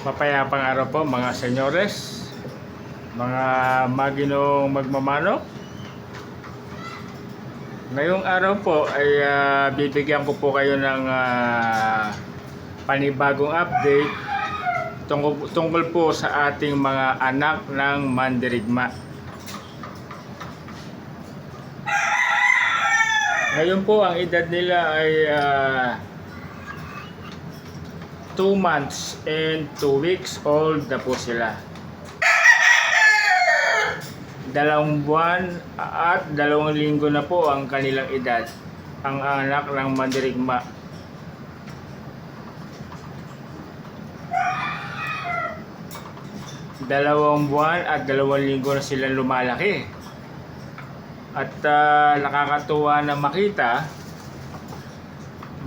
Mapayapang araw po mga senyores, mga maginong magmamano. Ngayong araw po ay bibigyan ko po kayo ng panibagong update tungkol po sa ating mga anak ng mandirigma. Ngayon po ang edad nila ay 2 months and 2 weeks old na po sila. 2 buwan at 2 linggo na po ang kanilang edad, ang anak ng mandirigma. Dalawang buwan at 2 linggo na silang lumalaki. At nakakatuwa na makita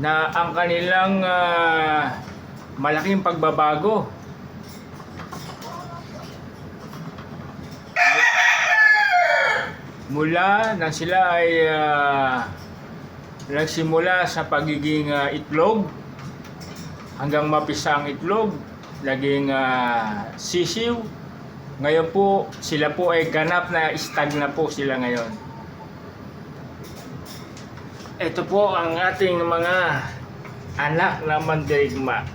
na ang kanilang malaking pagbabago. Mula nang sila ay nagsimula sa pagiging itlog hanggang mapisa ang itlog, naging sisiw. Ngayon po sila po ay ganap na stag na po sila ngayon. Ito po ang ating mga anak na mandirigma.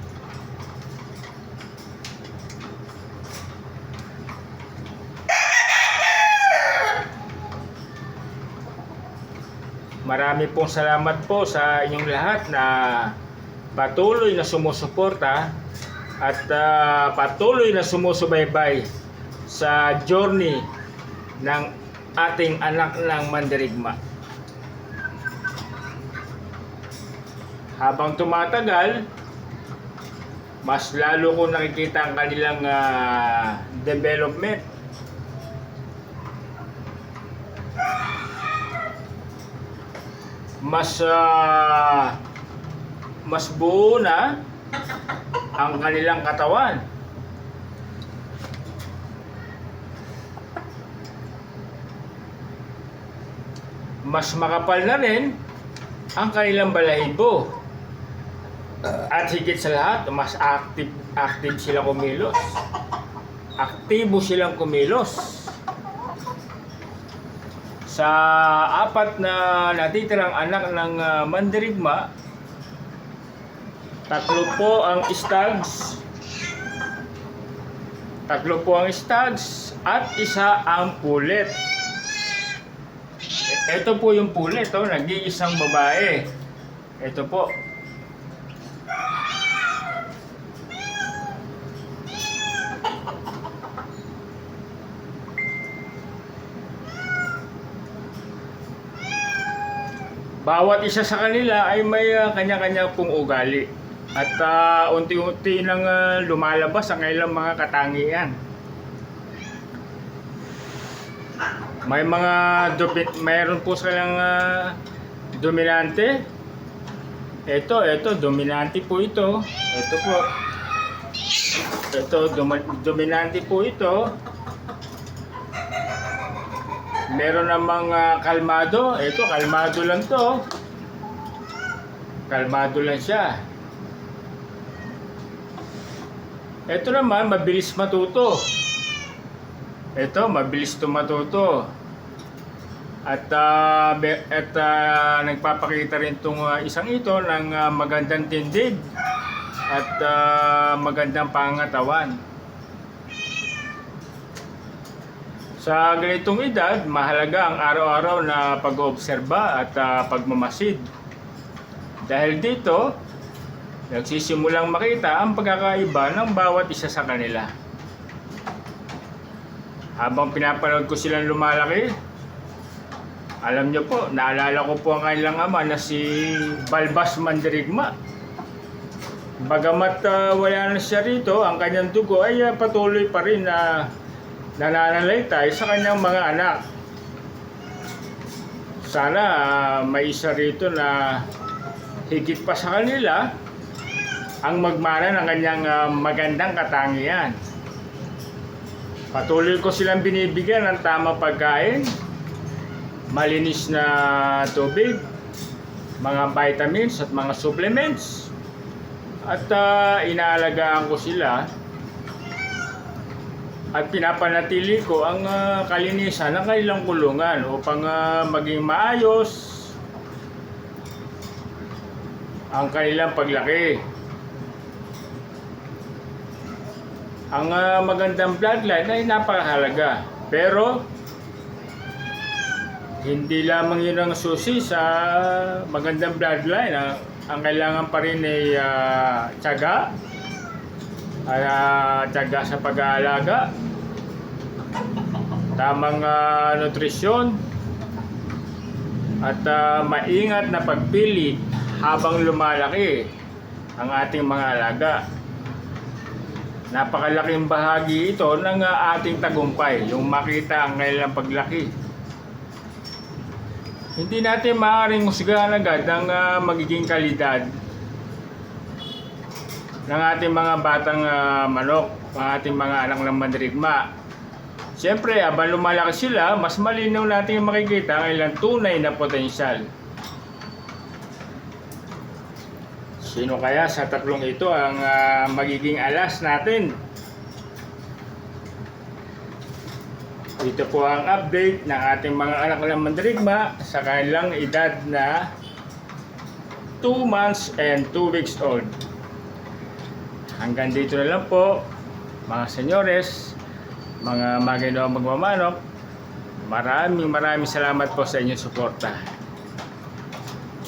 Marami pong salamat po sa inyong lahat na patuloy na sumusuporta at patuloy na sumusubaybay sa journey ng ating anak ng mandirigma. Habang tumatagal, mas lalo ko nakikita ang kanilang development. Mas buo na ang kanilang katawan. Mas makapal na rin ang kanilang balahibo. At higit sa lahat, mas active silang kumilos. Aktibo silang kumilos. Sa 4 na natitirang anak ng mandirigma, 3 po ang stags. 3 po ang stags at 1 ang pulet. Ito po yung pulet, nag-iisang babae. Ito po. Bawat isa sa kanila ay may kanya-kanya pong ugali. At unti-unti nang lumalabas ang kanilang mga katangian. Mayroon po silang dominante. Ito, dominante po ito. Ito po. Ito, dominante po ito. Meron namang kalmado. Ito, kalmado lang to. Kalmado lang siya. Ito naman, mabilis matuto. Ito, mabilis matuto. At nagpapakita rin itong isang ito ng magandang tindig at magandang pangatawan. Sa ganitong edad, mahalaga ang araw-araw na pag-oobserba at pagmamasid. Dahil dito, nagsisimulang makita ang pagkakaiba ng bawat isa sa kanila. Habang pinapanood ko silang lumalaki, alam nyo po, naalala ko po ang kanilang ama na si Balbas Mandirigma. Bagamat wala na siya rito, ang kanyang dugo ay patuloy pa rin na nananalaytay sa kanyang mga anak. Sana may isa rito na higit pa sa kanila ang magmana ng kanyang magandang katangian. Patuloy ko silang binibigyan ng tamang pagkain, malinis na tubig, mga vitamins at mga supplements. At inaalagaan ko sila at pinapanatili ko ang kalinisan ng kanilang kulungan upang maging maayos ang kanilang paglaki. Ang magandang bloodline ay napakahalaga, pero hindi lamang yun ang susi sa magandang bloodline. Ang kailangan pa rin ay tiyaga, tiyaga sa pag-aalaga, tamang nutrisyon, at maingat na pagpili habang lumalaki ang ating mga alaga. Napakalaking bahagi ito ng ating tagumpay, yung makita ang kanilang paglaki. Hindi natin maaaring husgahan agad ang magiging kalidad ng ating mga batang manok, ang ating mga anak ng mandirigma. Siyempre, habang lumalaki sila, mas malinaw natin makikita ang ilang tunay na potensyal. Sino kaya sa tatlong ito ang magiging alas natin? Ito po ang update ng ating mga anak ng mandirigma sa kanilang edad na 2 months and 2 weeks old. Hanggang dito na lang po, mga senyores, mga maginoong magmamanok. Maraming salamat po sa inyong suporta.